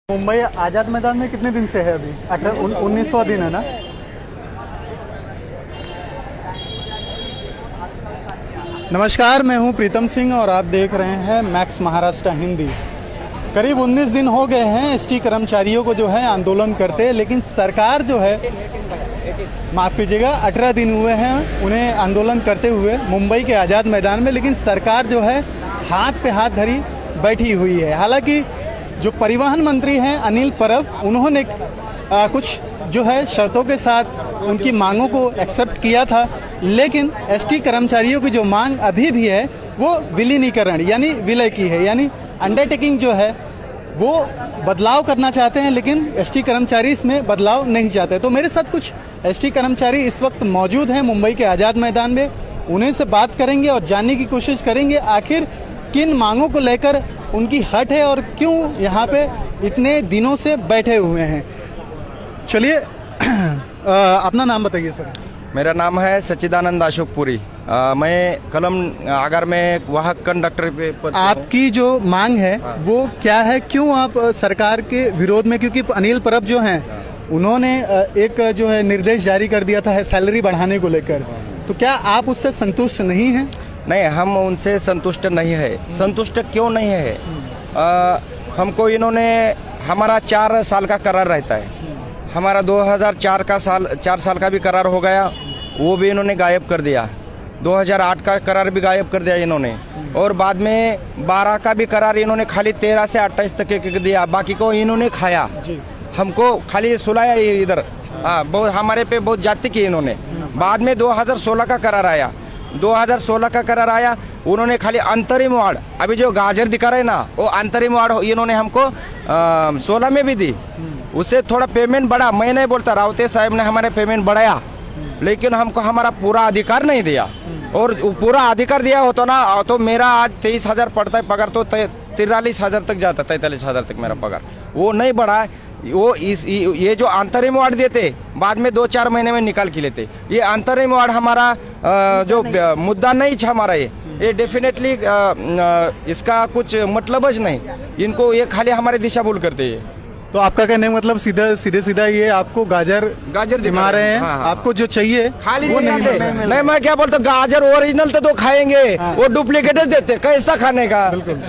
मुंबई आज़ाद मैदान में कितने दिन से है अभी? 19वां दिन है ना? नमस्कार, मैं हूं प्रीतम सिंह और आप देख रहे हैं मैक्स महाराष्ट्र हिंदी। करीब 19 दिन हो गए हैं एसटी कर्मचारियों को जो है आंदोलन करते, लेकिन सरकार जो है, माफ़ कीजिएगा, 18 दिन हुए हैं उन्हें आंदोलन करते हुए मुंबई के आज़ाद मैदान में, लेकिन सरकार जो है हाथ पे हाथ धरी बैठी हुई है। हालांकि जो परिवहन मंत्री हैं अनिल परब, उन्होंने कुछ जो है शर्तों के साथ उनकी मांगों को एक्सेप्ट किया था, लेकिन एसटी कर्मचारियों की जो मांग अभी भी है वो विलीनीकरण यानी विलय की है, यानी अंडरटेकिंग जो है वो बदलाव करना चाहते हैं, लेकिन एसटी कर्मचारी इसमें बदलाव नहीं चाहते। तो मेरे साथ कुछ एसटी कर्मचारी इस वक्त मौजूद हैं मुंबई के आज़ाद मैदान में, उन्हीं से बात करेंगे और जानने की कोशिश करेंगे आखिर किन मांगों को लेकर उनकी हट है और क्यों यहाँ पे इतने दिनों से बैठे हुए हैं। चलिए अपना नाम बताइए सर। मेरा नाम है सच्चिदानंद अशोकपुरी। मैं कलम आगर में वाहक कंडक्टर पे आपकी जो मांग है वो क्या है, क्यों आप सरकार के विरोध में? क्योंकि अनिल परब जो हैं उन्होंने एक जो है निर्देश जारी कर दिया था सैलरी बढ़ाने को लेकर, तो क्या आप उससे संतुष्ट नहीं हैं? नहीं, हम उनसे संतुष्ट नहीं है। संतुष्ट क्यों नहीं है? हमको इन्होंने, हमारा 4 साल का करार रहता है, हमारा 2004 का 4 साल का भी करार हो गया, वो भी इन्होंने गायब कर दिया। 2008 का करार भी गायब कर दिया इन्होंने, और बाद में 12 का भी करार इन्होंने खाली 13 से 28 तक दिया, बाकी को इन्होंने खाया। हमको खाली सुलाया इधर, बहुत हमारे पे बहुत जाति की इन्होंने। बाद में 2016 का करार आया, 2016 का करार आया, उन्होंने खाली अंतरिम वार्ड, अभी जो गाजर दिखा रहे ना, वो अंतरिम वार्ड इन्होंने हमको 16 में भी दी। उससे थोड़ा पेमेंट बढ़ा, मैं नहीं बोलता, रावते साहब ने हमारे पेमेंट बढ़ाया, लेकिन हमको हमारा पूरा अधिकार नहीं दिया। और पूरा अधिकार दिया होता ना तो मेरा आज 23,000 पड़ता है पगार, तो 43,000 तक जाता, 43,000 तक मेरा पगार। वो नहीं बढ़ा। ये जो अंतरिम वार्ड देते, बाद में 2-4 महीने में निकाल के लेते। ये अंतरिम वार्ड हमारा जो मुद्दा नहीं था हमारा, ये डेफिनेटली इसका कुछ मतलब नहीं। इनको ये खाली हमारे दिशा भूल करते हैं। तो आपका कहने का मतलब सीधे सीधा ये आपको गाजर दिखा रहे हैं। हाँ। आपको जो चाहिए खाली वो नहीं, मैं क्या बोलता, गाजर ओरिजिनल तो खाएंगे। हाँ। वो डुप्लीकेट देते, कैसा खाने का? बिल्कुल।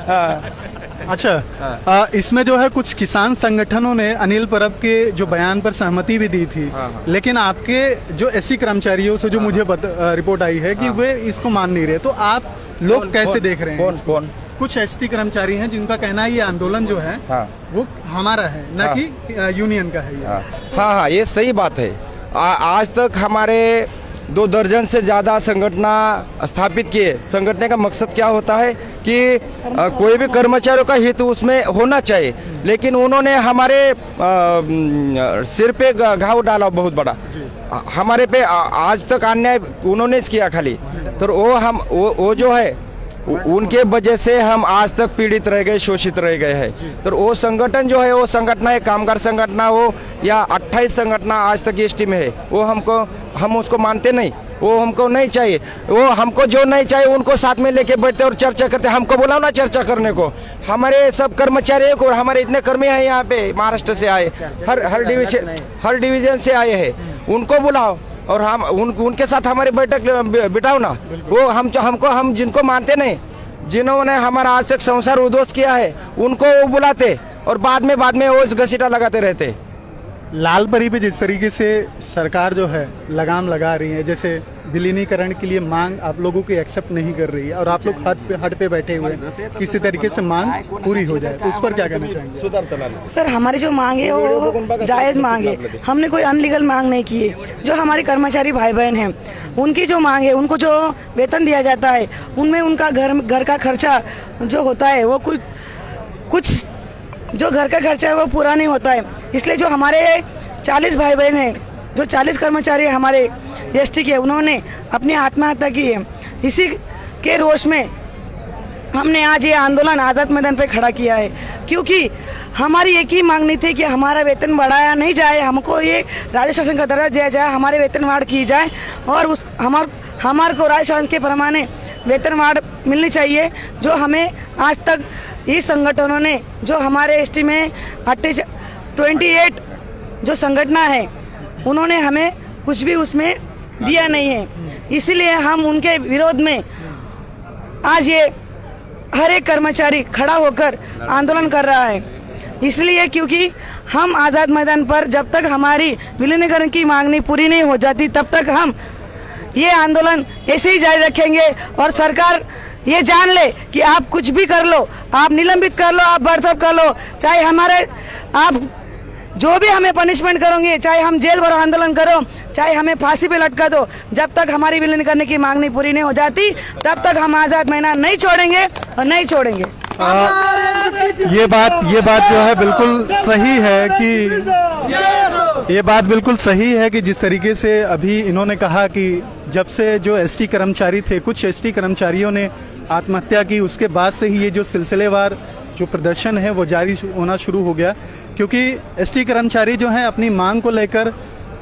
अच्छा, इसमें जो है कुछ किसान संगठनों ने अनिल परब के जो बयान पर सहमति भी दी थी। हाँ। लेकिन आपके जो एसटी कर्मचारियों से जो मुझे रिपोर्ट आई है कि वे इसको मान नहीं रहे, तो आप लोग कैसे देख रहे हैं? कौन? कुछ एसटी कर्मचारी हैं जिनका कहना है ये आंदोलन जो है वो हमारा है, न कि यूनियन का है। हाँ, ये सही बात है। आज तक हमारे 2 दर्जन से ज़्यादा संगठना स्थापित किए। संगठन का मकसद क्या होता है कि कोई भी कर्मचारियों का हित उसमें होना चाहिए, लेकिन उन्होंने हमारे सिर पे घाव डाला बहुत बड़ा। हमारे पे आज तक अन्याय उन्होंने किया खाली, तो वो जो है उनके वजह से हम आज तक पीड़ित रह गए, शोषित रह गए हैं। तो वो संगठन जो है, वो संगठन है कामगार संगठन हो या 28 संगठन आज तक एसटी में है, वो हम उसको मानते नहीं। वो हमको नहीं चाहिए। वो हमको जो नहीं चाहिए उनको साथ में लेके बैठते और चर्चा करते। हमको बुलाओ ना चर्चा करने को। हमारे सब कर्मचारियों को, हमारे इतने कर्मी हैं यहाँ पे, महाराष्ट्र से आए, हर डिवीजन से आए हैं, उनको बुलाओ और हम उनके साथ हमारी बैठक बिठाओ ना। वो हम जिनको मानते नहीं, जिन्होंने हमारा आज तक संसार उद्ध्वस्त किया है, उनको वो बुलाते और बाद में वो घसीटा लगाते रहते। लाल परी पे जिस तरीके से सरकार जो है लगाम लगा रही है, जैसे विलीनीकरण के लिए मांग आप लोगों की एक्सेप्ट नहीं कर रही है और आप लोग हट पे बैठे हुए हैं, किसी तरीके से मांग पूरी हो जाए, तो उस पर क्या कहना चाहेंगे? सर, हमारी जो मांग है वो जायज़ मांग है, हमने कोई अनलीगल मांग नहीं की है। जो हमारे कर्मचारी भाई बहन हैं, उनकी जो मांग है, उनको जो वेतन दिया जाता है, उनमें उनका घर का खर्चा जो होता है वो कुछ जो घर का खर्चा है वो पूरा नहीं होता है। इसलिए जो हमारे 40 भाई बहन हैं, जो 40 कर्मचारी हमारे एसटी के, उन्होंने अपनी आत्महत्या की है। इसी के रोष में हमने आज ये आंदोलन आज़ाद मैदान पे खड़ा किया है, क्योंकि हमारी एक ही मांगनी थी कि हमारा वेतन बढ़ाया नहीं जाए, हमको ये राज्य शासन का दर्जा दिया जाए, हमारे वेतन बढ़ की जाए और हमारे को राज्य शासन के पैमाने वेतन बढ़ मिलनी चाहिए, जो हमें आज तक इस संगठनों ने जो हमारे एसटी में 28 जो संगठन है उन्होंने हमें कुछ भी उसमें दिया नहीं है, इसलिए हम उनके विरोध में आज ये हर एक कर्मचारी खड़ा होकर आंदोलन कर रहा है। इसलिए क्योंकि हम आज़ाद मैदान पर जब तक हमारी विलीनीकरण की मांगनी पूरी नहीं हो जाती तब तक हम ये आंदोलन ऐसे ही जारी रखेंगे। और सरकार ये जान ले कि आप कुछ भी कर लो, आप निलंबित कर लो, आप बर्तरफ कर लो, चाहे हमारे आप जो भी हमें पनिशमेंट करोगे, चाहे हम जेल भरो आंदोलन करो, चाहे हमें फांसी पे लटका दो, जब तक हमारी विलीनीकरण की मांगनी पूरी नहीं हो जाती तब तक हम आज़ाद मैदान नहीं छोड़ेंगे और नहीं छोड़ेंगे। ये बात जो है बिल्कुल सही है कि ये बात बिल्कुल सही है कि जिस तरीके से अभी इन्होंने कहा कि जब से जो एसटी कर्मचारी थे, कुछ एसटी कर्मचारियों ने आत्महत्या की, उसके बाद से ही ये जो सिलसिलेवार जो प्रदर्शन है वो जारी होना शुरू हो गया। क्योंकि एसटी कर्मचारी जो हैं अपनी मांग को लेकर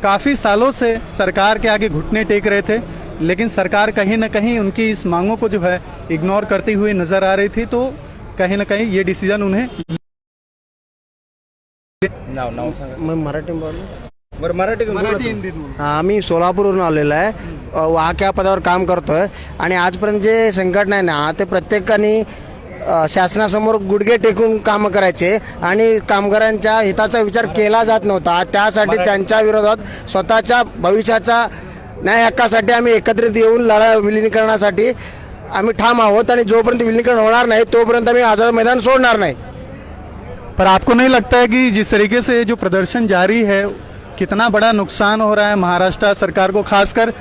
काफ़ी सालों से सरकार के आगे घुटने टेक रहे थे, लेकिन सरकार कहीं ना कहीं उनकी इस मांगों को जो है इग्नोर करती हुई नज़र आ रही थी। तो कहीं ना कहीं ये डिसीजन उन्हें आम्ही सोलापूरवरून आलेलो आहे, वाहक्या पदावर काम करतोय आणि आजपर्यंत जे संघटना आहे ना ते प्रत्येकाने शासनासमोर गुडघे टेकून काम करायचे आणि कामगारांच्या हिताचा विचार केला जात नव्हता। त्यासाठी त्यांच्या विरोधात स्वतःच्या भविष्याच्या न्याय हक्कासाठी आम्ही एकत्रित येऊन लढा विलीनीकरणासाठी आम्ही ठाम आहोत आणि जोपर्यंत विलीनीकरण होणार नाही तोपर्यंत आम्ही आझाद मैदान सोडणार नाही। पर आपको नहीं लगता है कि जिस तरीके से जो प्रदर्शन जारी है कितना बड़ा नुकसान हो रहा है महाराष्ट्र सरकार को, खासकर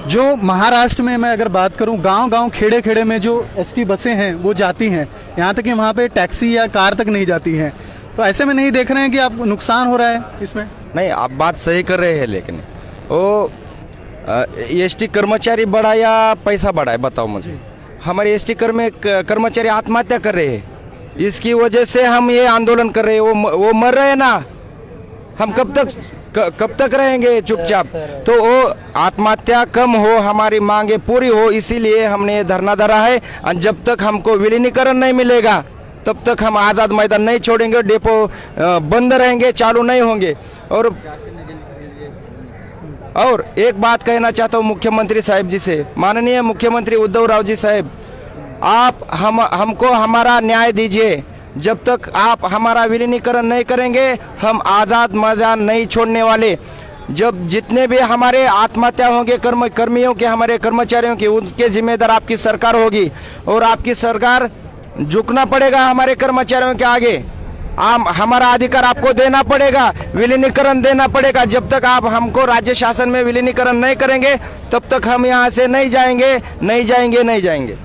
जो महाराष्ट्र में मैं अगर बात करूं गांव-गांव खेड़े-खेड़े में जो एसटी बसें हैं वो जाती हैं, यहाँ तक कि वहाँ पे टैक्सी या कार तक नहीं जाती हैं। तो ऐसे में नहीं देख रहे हैं कि आप नुकसान हो रहा है इसमें? नहीं, आप बात सही कर रहे हैं, लेकिन वो एसटी कर्मचारी बढ़ा या पैसा बढ़ा है, बताओ मुझे। हमारे एसटी कर्मचारी आत्महत्या कर रहे हैं, इसकी वजह से हम ये आंदोलन कर रहे हैं। वो मर रहे हैं ना, हम कब तक रहेंगे चुपचाप? तो वो आत्महत्या कम हो, हमारी मांगे पूरी हो, इसीलिए हमने धरना धरा है। और जब तक हमको विलीनीकरण नहीं मिलेगा तब तक हम आज़ाद मैदान नहीं छोड़ेंगे, डेपो बंद रहेंगे, चालू नहीं होंगे। और एक बात कहना चाहता हूँ मुख्यमंत्री साहब जी से, माननीय मुख्यमंत्री उद्धव राव जी साहब, आप हमको हमारा न्याय दीजिए। जब तक आप हमारा विलीनीकरण नहीं करेंगे हम आज़ाद मैदान नहीं छोड़ने वाले। जब जितने भी हमारे आत्महत्या होंगे कर्मियों के, हमारे कर्मचारियों की, उनके जिम्मेदार आपकी सरकार होगी और आपकी सरकार झुकना पड़ेगा हमारे कर्मचारियों के आगे। हमारा अधिकार आपको देना पड़ेगा, विलीनीकरण देना पड़ेगा। जब तक आप हमको राज्य शासन में विलीनीकरण नहीं करेंगे तब तक हम यहाँ से नहीं जाएंगे।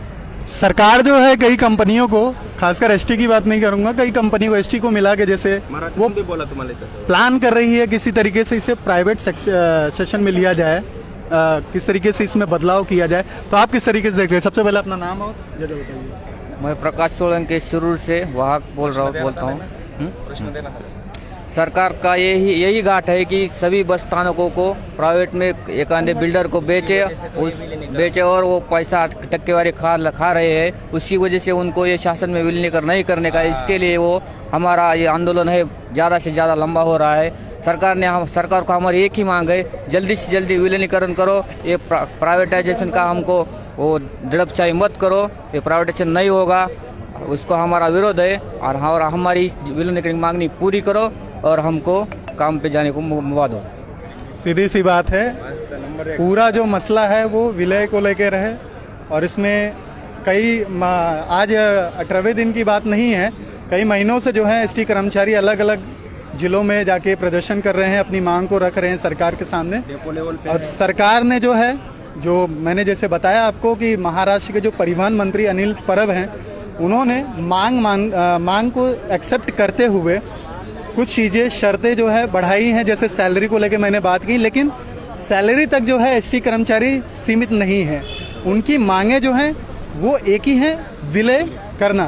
सरकार जो है कई कंपनियों को, खासकर एसटी की बात नहीं करूंगा, कई कंपनी को एसटी को मिला के जैसे वो प्लान कर रही है किसी तरीके से इसे प्राइवेट सेशन में लिया जाए, किस तरीके से इसमें बदलाव किया जाए। तो आप किस तरीके से देखते हैं? सबसे पहले अपना नाम और जगह बताइए। मैं प्रकाश सोलंकी शिरूर से वाहक बोलता हूँ। सरकार का यही घाट है कि सभी बस स्थानकों को प्राइवेट में एक आधे बिल्डर को बेचे और वो पैसा टक्केवारी खा रहे हैं। उसकी वजह से उनको ये शासन में विलीनीकरण नहीं करने का, इसके लिए वो हमारा ये आंदोलन है ज़्यादा से ज़्यादा लंबा हो रहा है। सरकार को हमारी एक ही मांग है, जल्दी से जल्दी विलीनीकरण करो। ये प्राइवेटाइजेशन का हमको वो दड़पशाही मत करो, ये प्राइवेटाइजेशन नहीं होगा, उसको हमारा विरोध है। और हमारी विलीनीकरण मांगनी पूरी करो और हमको काम पे जाने को मौका दो। सीधी सी बात है, पूरा जो मसला है वो विलय को लेकर है और इसमें आज 18वें दिन की बात नहीं है, कई महीनों से जो है एसटी कर्मचारी अलग अलग जिलों में जाके प्रदर्शन कर रहे हैं, अपनी मांग को रख रहे हैं सरकार के सामने। और सरकार ने जो है, जो मैंने जैसे बताया आपको कि महाराष्ट्र के जो परिवहन मंत्री अनिल परब हैं, उन्होंने मांग को एक्सेप्ट करते हुए कुछ चीज़ें, शर्तें जो है बढ़ाई हैं। जैसे सैलरी को लेकर मैंने बात की, लेकिन सैलरी तक जो है एसटी कर्मचारी सीमित नहीं है। उनकी मांगें जो हैं वो एक ही हैं, विलय करना।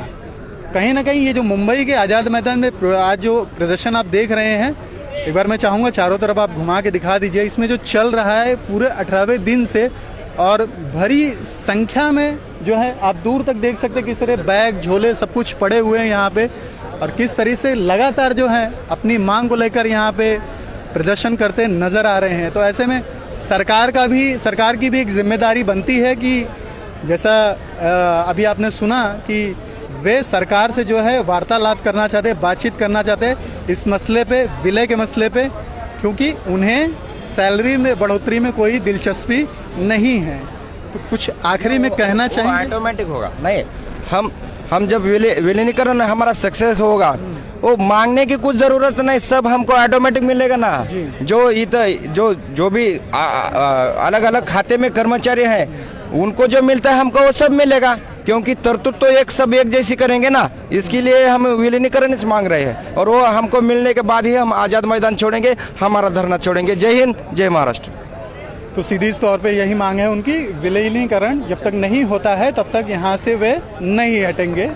कहीं ना कहीं ये जो मुंबई के आज़ाद मैदान में आज जो प्रदर्शन आप देख रहे हैं, एक बार मैं चाहूँगा चारों तरफ आप घुमा के दिखा दीजिए। इसमें जो चल रहा है पूरे 18वें दिन से और भरी संख्या में जो है आप दूर तक देख सकते हैं किस तरह बैग झोले सब कुछ पड़े हुए हैं यहाँ पे, और किस तरह से लगातार जो है अपनी मांग को लेकर यहाँ पे प्रदर्शन करते नजर आ रहे हैं। तो ऐसे में सरकार की भी एक जिम्मेदारी बनती है कि जैसा अभी आपने सुना कि वे सरकार से जो है वार्तालाप करना चाहते, बातचीत करना चाहते इस मसले पे, विलय के मसले पे, क्योंकि उन्हें सैलरी में बढ़ोतरी में कोई दिलचस्पी नहीं है। तो कुछ आखिरी में कहना चाहिए? ऑटोमेटिक होगा नहीं, हम जब विलीनीकरण हमारा सक्सेस होगा, वो मांगने की कुछ जरूरत नहीं, सब हमको ऑटोमेटिक मिलेगा ना। जो भी अलग अलग खाते में कर्मचारी हैं उनको जो मिलता है हमको वो सब मिलेगा, क्योंकि तरतूब तो एक जैसी करेंगे ना, इसके लिए हम विलीनीकरण मांग रहे हैं। और वो हमको मिलने के बाद ही हम आजाद मैदान छोड़ेंगे, हमारा धरना छोड़ेंगे। जय हिंद, जय महाराष्ट्र। तो सीधी तौर पे यही मांग है उनकी, विलीनीकरण जब तक नहीं होता है तब तक यहाँ से वे नहीं हटेंगे।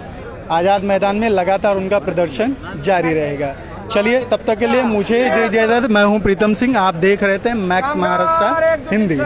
आजाद मैदान में लगातार उनका प्रदर्शन जारी रहेगा। चलिए, तब तक के लिए मुझे इजाजत। मैं हूँ प्रीतम सिंह, आप देख रहे थे मैक्स महाराष्ट्र हिंदी।